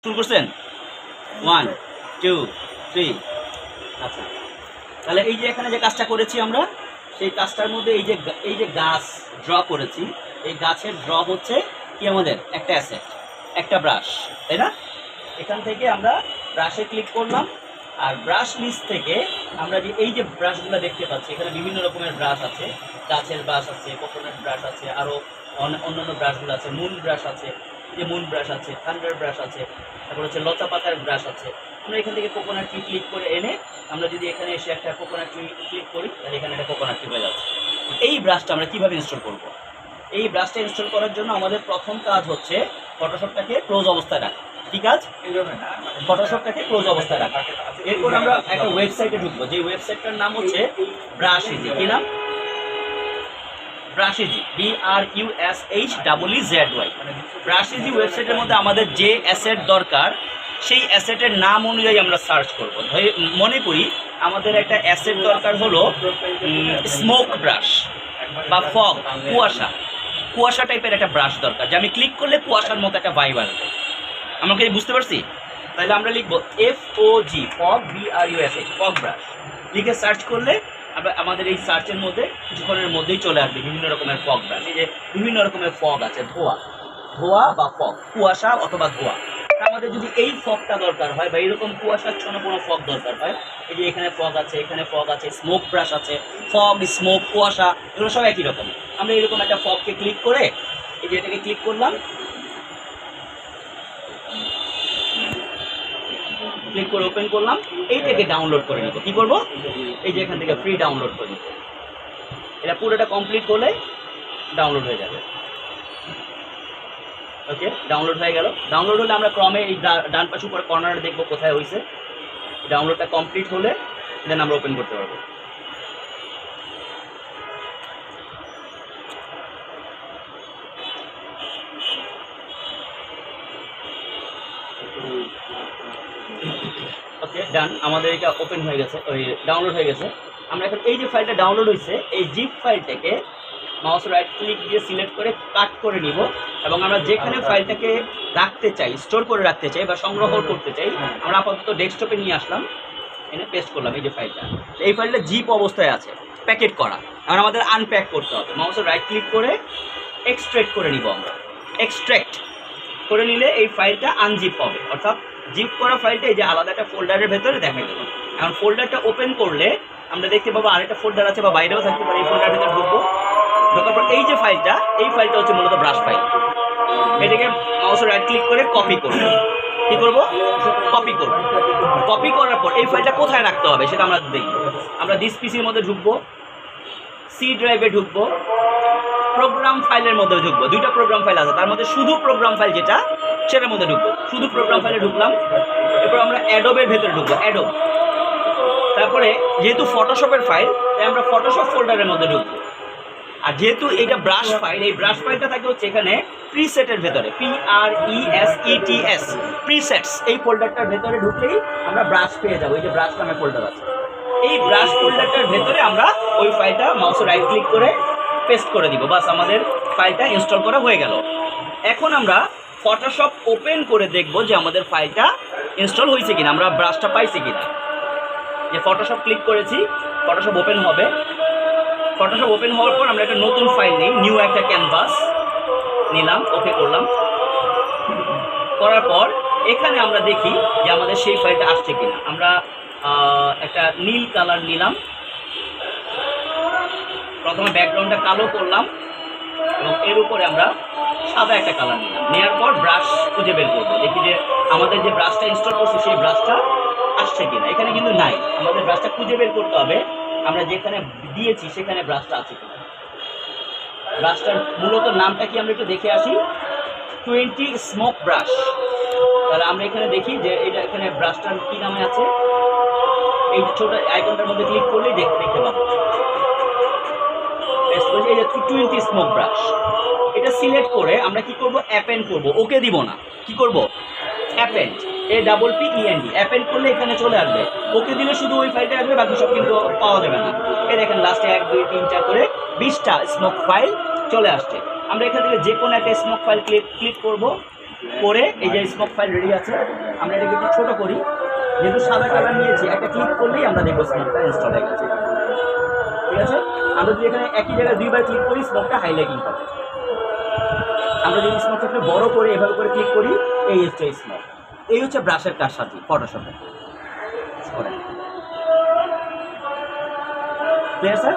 শুরু করছেন 1 2 3 আচ্ছা তাহলে এই যে এখানে যে কাজটা করেছি আমরা সেই কাজটার মধ্যে এই যে গাছ ড্র করেছি এই গাছের ড্র হচ্ছে কি আমাদের একটা অ্যাসেট একটা ব্রাশ তাই না এখান থেকে আমরা ব্রাশে ক্লিক করলাম আর ব্রাশ লিস্ট থেকে আমরা যে এই যে ব্রাশগুলো দেখতে পাচ্ছি এখানে বিভিন্ন রকমের ব্রাশ আছে গাছের ব্রাশ আছে কোকোনাট ব্রাশ আছে আরও অন্যান্য ব্রাশগুলো আছে মুন ব্রাশ আছে যে মুন ব্রাশ আছে থান্ডার ব্রাশ আছে তারপর হচ্ছে লতা পাতার ব্রাশ আছে আমরা এখান থেকে কোকোনাট ট্রি ক্লিক করে এনে আমরা যদি এখানে এসে একটা কোকোনাট ট্রি ক্লিক করি তাহলে এখানে একটা কোকোনাট ট্রি হয়ে যাচ্ছে এই ব্রাশটা আমরা কীভাবে ইনস্টল করব এই ব্রাশটা ইনস্টল করার জন্য আমাদের প্রথম কাজ হচ্ছে ফটোশপটাকে ক্লোজ অবস্থায় রাখা ঠিক আছে ফটোশপটাকে ক্লোজ অবস্থায় রাখা এরপর আমরা একটা ওয়েবসাইটে ঢুকবো যে ওয়েবসাইটটার নাম হচ্ছে ব্রাশইজি কি নাম ব্রাশইজি BRUSHEEZY ব্রাশইজি ওয়েবসাইটের মধ্যে আমাদের যে অ্যাসেট দরকার সেই অ্যাসেটের নাম অনুযায়ী আমরা সার্চ করব মনে করি আমাদের একটা অ্যাসেট দরকার হলো স্মোক ব্রাশ বা ফগ কুয়াশা টাইপের একটা ব্রাশ দরকার যে আমি ক্লিক করলে কুয়াশার মতো একটা ভাইব আসবে আমাকে বুঝতে পারছি তাহলে আমরা লিখবো FOG fog BRUSH fog brush লিখে সার্চ করলে আমাদের এই সার্চের মধ্যে কিছুক্ষণের মধ্যেই চলে আসবে বিভিন্ন রকমের ফগ ব্রাশ এই যে বিভিন্ন রকমের ফগ আছে ধোয়া বা ফগ কুয়াশা অথবা ধোয়া আমাদের যদি এই ফগটা দরকার হয় বা এইরকম কুয়াশাচ্ছন্ন কোনো ফগ দরকার হয় এই যে এখানে ফগ আছে এখানে ফগ আছে স্মোক ব্রাশ আছে ফগ স্মোক কুয়াশা এগুলো সব একই রকম আমরা এরকম একটা ফগকে ক্লিক করে এই যে এটাকে ক্লিক করলাম ক্লিক করে ওপেন করলাম এইটাকে ডাউনলোড করে নিব কি করব এই যে এখান থেকে ফ্রি ডাউনলোড করে নিব এটা পুরোটা কমপ্লিট হলে ডাউনলোড হয়ে যাবে ওকে ডাউনলোড হয়ে গেল ডাউনলোড হলে আমরা ক্রমে এই ডান পাশে উপরে কর্নারে দেখব কোথায় হয়েছে ডাউনলোডটা কমপ্লিট হলে দেন আমরা ওপেন করতে পারবো ওকে ডান আমাদের এটা ওপেন হয়ে গেছে ওই ডাউনলোড হয়ে গেছে আমরা এখন এই যে ফাইলটা ডাউনলোড হয়েছে এই জিপ ফাইলটাকে মাউস রাইট ক্লিক দিয়ে সিলেক্ট করে কাট করে নিব এবং আমরা যেখানে ফাইলটাকে রাখতে চাই স্টোর করে রাখতে চাই বা সংগ্রহ করতে চাই আমরা আপাতত ডেস্কটপে নিয়ে আসলাম এনে পেস্ট করলাম এই যে ফাইলটা এই ফাইলটা জিপ অবস্থায় আছে প্যাকেট করা এখন আমাদের আনপ্যাক করতে হবে মাউসের রাইট ক্লিক করে এক্সট্র্যাক্ট করে নিব আমরা এক্সট্র্যাক্ট করে নিলে এই ফাইলটা আনজিপ হবে অর্থাৎ জিপ করা ফাইলটা এই যে আলাদা একটা ফোল্ডারের ভেতরে দেখা গেল এখন ফোল্ডারটা ওপেন করলে আমরা দেখতে পাবো আরেকটা ফোল্ডার আছে বা বাইরেও থাকতে পারে এই ফোল্ডারের ভেতরে ঢুকবো ঢোকার পর এই যে ফাইলটা হচ্ছে মূলত ব্রাশ ফাইল এটাকে মাউসের রাইট ক্লিক করে কপি করব কী করবো কপি করার পর এই ফাইলটা কোথায় রাখতে হবে সেটা আমরা দেখব আমরা দিস পিসির মধ্যে ঢুকবো সি ড্রাইভে ঢুকবো প্রোগ্রাম ফাইলের মধ্যে ঢুকবো দুইটা প্রোগ্রাম ফাইল আছে তার মধ্যে শুধু প্রোগ্রাম ফাইল যেটা সেটার মধ্যে ঢুকবো শুধু প্রোগ্রাম ফাইলে ঢুকলাম এরপর আমরা অ্যাডোবের ভেতরে ঢুকবো অ্যাডোব তারপরে যেহেতু ফটোশপের ফাইল তাই আমরা ফটোশপ ফোল্ডারের মধ্যে ঢুকবো আর যেহেতু এটা ব্রাশ ফাইল এই ব্রাশ ফাইলটা থাকে হচ্ছে এখানে প্রিসেটের ভেতরে PRESETS প্রিসেটস এই ফোল্ডারটার ভেতরে ঢুকলেই আমরা ব্রাশ পেয়ে যাবো এই যে ব্রাশ নামে ফোল্ডার আছে এই ব্রাশ ফোল্ডারটার ভেতরে আমরা ওই ফাইলটা মাউসে রাইট ক্লিক করে পেস্ট করে দিব বাস আমাদের ফাইলটা ইনস্টল করা হয়ে গেল এখন আমরা ফটোশপ ওপেন করে দেখব যে আমাদের ফাইলটা ইনস্টল হয়েছে কিনা আমরা ব্রাশটা পাইছি কিনা যে ফটোশপ ক্লিক করেছি ফটোশপ ওপেন হবে ফটোশপ ওপেন হওয়ার পর আমরা একটা নতুন ফাইল নিই নিউ একটা ক্যানভাস নিলাম ওকে করলাম করার পর এখানে আমরা দেখি যে আমাদের সেই ফাইলটা আসছে কিনা আমরা একটা নীল কালার নিলাম প্রথমে ব্যাকগ্রাউন্ডটা কালো করলাম এবং এর উপরে আমরা সাদা একটা কালার নিলাম নেওয়ার পর ব্রাশ খুঁজে বের করবো দেখি যে আমাদের যে ব্রাশটা ইনস্টল করছি সেই ব্রাশটা আসছে কিনা এখানে কিন্তু নাই আমাদের ব্রাশটা খুঁজে বের করতে হবে আমরা যেখানে দিয়েছি সেখানে ব্রাশটা আছে কিনা ব্রাশটার মূলত নামটা কি আমরা একটু দেখে আসি 20 স্মোক ব্রাশ তাহলে আমরা এখানে দেখি যে এটা এখানে ব্রাশটার কী নামে আছে এই ছোট আইকনটার মধ্যে ক্লিক করলেই দেখতে পাবো এই যে 20 স্মোক ব্রাশ এটা সিলেক্ট করে আমরা কি করব অ্যাপেন্ড করব ওকে দিব না কি করব অ্যাপেন্ড APPEND অ্যাপেন্ড করলে এখানে চলে আসবে ওকে দিলে শুধু ওই ফাইলটা আসবে বাকি সব কিন্তু পাওয়া যাবে না এই দেখেন লাস্টে 1 2 3 4 করে 20টা স্মোক ফাইল চলে আসছে আমরা এখান থেকে যে কোনো একটা স্মোক ফাইল ক্লিক করব করে এই যে স্মোক ফাইল রেডি আছে, আমরা এটাকে একটু ছোটো করি, যেহেতু সাদা কালার নিয়েছি একটা ক্লিক করলেই আমরা দেখবো স্মোকটা ইনস্টল হয়ে গেছে। ঠিক আছে, আমরা যদি এখানে একই জায়গায় দুইবার ক্লিক করি স্মোকটা হাইলাইটিং হবে। আমরা যদি স্মোকটা একটু বড় করে এভাবে করে ক্লিক করি, এই হচ্ছে স্মোক। এই হচ্ছে ব্রাশের কারসাজি ফটোশপে। Clear sir?